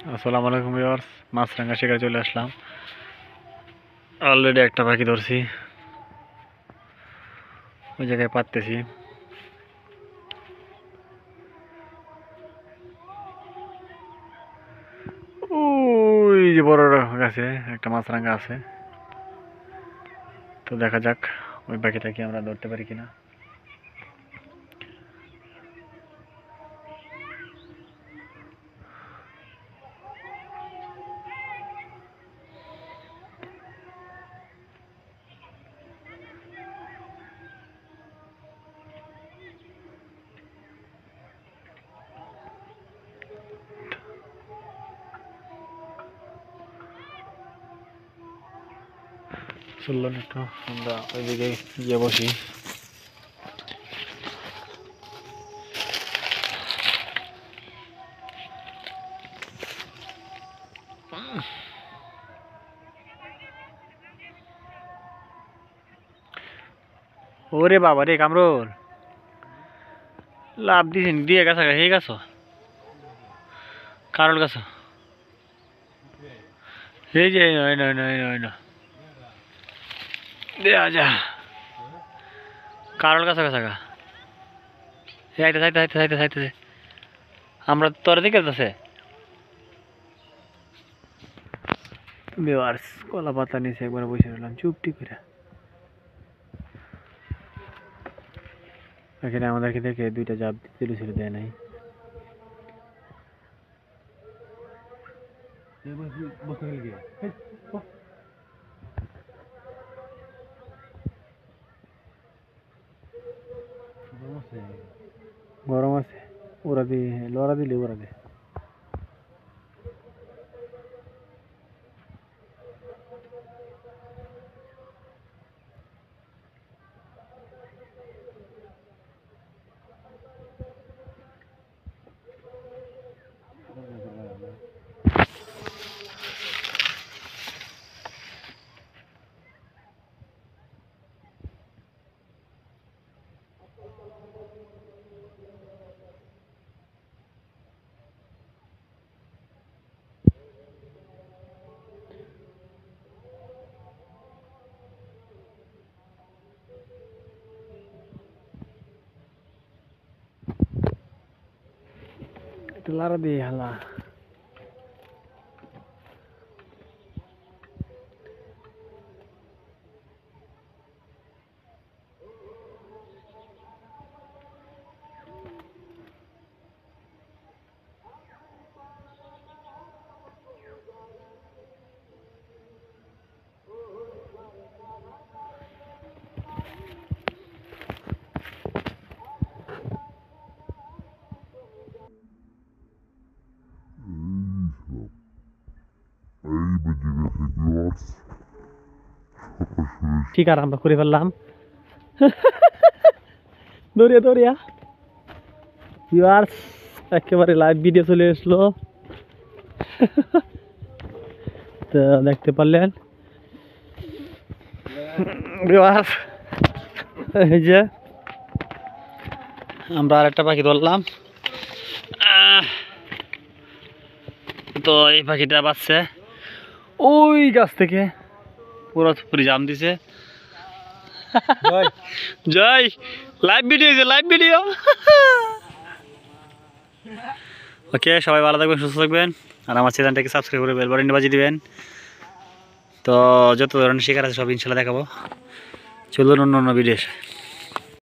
আসসালামু আলাইকুম ভিউয়ার্স, মাছরাঙা শিকারে চলে আসলাম। অলরেডি একটা পাখি ধরছি, ওই জায়গায় পাততেছি। ওই যে বড় গাছে একটা মাছরাঙা আছে, তো দেখা যাক ওই পাখিটা কি আমরা ধরতে পারি কিনা। চলুন একটু আমরা ওইদিকে গিয়ে বসি। ওরে বাবা রে কামরুল, লাভ দিছেন দিয়ে গেছে হয়ে গেছো কারল গেছো, এই যে নয় নয় নয় নয় না দেয়া যা কারল গেছে গেছে গা যাইতে যাইতে যাইতে যাইতে যাইতেছে, আমরা তোর দিকে আছে ভিউয়ার্স। কলা পাতা নিচে একবার বসে রইলাম চুপটি করে। এখানে আমাদেরকে দেখে দুইটা জাপ দিতে ছিল, দেয় নাই। গরম আছে ওরা দিয়ে লড়া দিলে ওরা দে একটু লড়া দিয়ে হালা। শিকার আমরা করে ফেললাম দৌড়িয়া দৌড়িয়া। ভিউয়ার্স একেবারে লাইভ ভিডিও চলে আসলো, তো দেখতে পারলেন ভিউয়ার্স। এই যে আমরা আরেকটা পাখি ধরলাম, তো এই পাখিটা বাচ্চা ওই গাছ থেকে পুরো পুরি জাম দিছে। জয় লাইভ ভিডিও, লাইভ ভিডিও। ওকে, সবাই ভালো থাকবেন, সুস্থ থাকবেন, আর আমার চ্যানেলটাকে সাবস্ক্রাইব করে বেল বাটনটি বাজিয়ে দিবেন। তো যত ধরনের শিকার আছে সব ইনশাল্লাহ দেখাবো। চলুন অন্য অন্য ভিডিও।